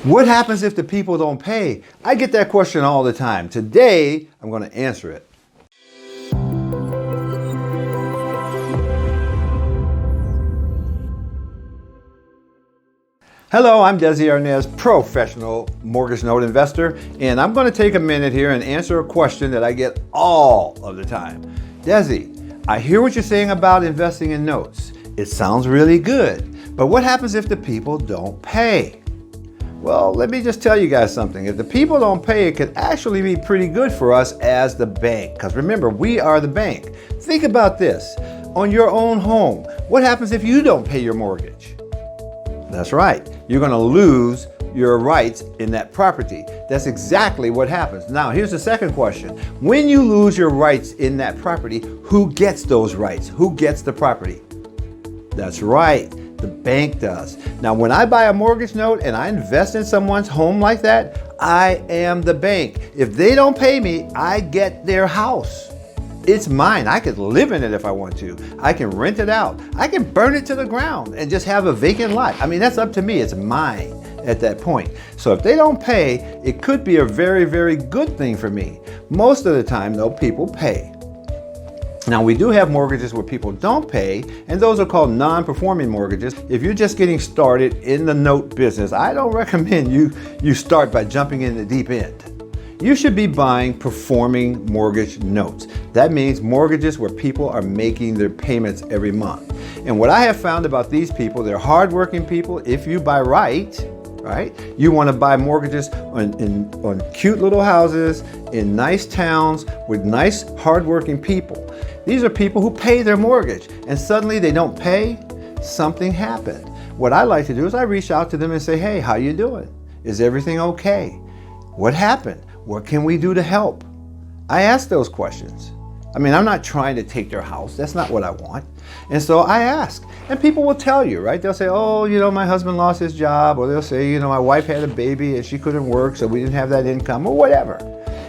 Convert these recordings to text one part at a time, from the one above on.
What happens if the people don't pay? I get that question all the time. Today, I'm going to answer it. Hello, I'm Desi Arnaz, professional mortgage note investor, and I'm going to take a minute here and answer a question that I get all of the time. Desi, I hear what you're saying about investing in notes. It sounds really good, but what happens if the people don't pay? Well, let me just tell you guys something. If the people don't pay, it could actually be pretty good for us as the bank. Because remember, we are the bank. Think about this. On your own home, what happens if you don't pay your mortgage? That's right. You're going to lose your rights in that property. That's exactly what happens. Now, here's the second question. When you lose your rights in that property, who gets those rights? Who gets the property? That's right. The bank does. Now, when I buy a mortgage note and I invest in someone's home like that, I am the bank. If they don't pay me, I get their house. It's mine. I could live in it if I want to. I can rent it out. I can burn it to the ground and just have a vacant lot. I mean, that's up to me. It's mine at that point. So if they don't pay, it could be a very, very good thing for me. Most of the time, though, people pay. Now, we do have mortgages where people don't pay, and those are called non-performing mortgages. If you're just getting started in the note business, I don't recommend you start by jumping in the deep end. You should be buying performing mortgage notes. That means mortgages where people are making their payments every month. And what I have found about these people, they're hardworking people. If you buy right, you want to buy mortgages on cute little houses in nice towns with nice hardworking people. These are people who pay their mortgage, and suddenly they don't pay, something happened. What I like to do is I reach out to them and say, hey, how you doing? Is everything okay? What happened? What can we do to help? I ask those questions. I mean, I'm not trying to take their house. That's not what I want. And so I ask. And people will tell you, right? They'll say, oh, my husband lost his job. Or they'll say, my wife had a baby and she couldn't work, so we didn't have that income, or whatever.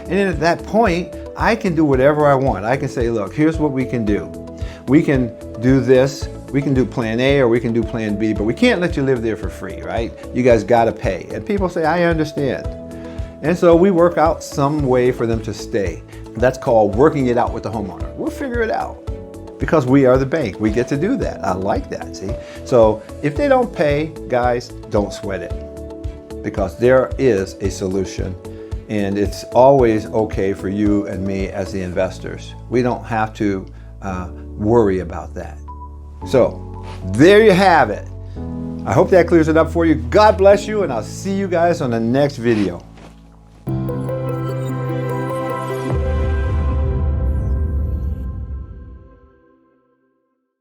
And then at that point, I can do whatever I want. I can say, look, here's what we can do. We can do this. We can do plan A or we can do plan B, but we can't let you live there for free, right? You guys got to pay. And people say, I understand. And so we work out some way for them to stay. That's called working it out with the homeowner. We'll figure it out because we are the bank. We get to do that. I like that, see? So if they don't pay, guys, don't sweat it because there is a solution, and it's always okay for you and me as the investors. We don't have to worry about that. So there you have it. I hope that clears it up for you. God bless you, and I'll see you guys on the next video.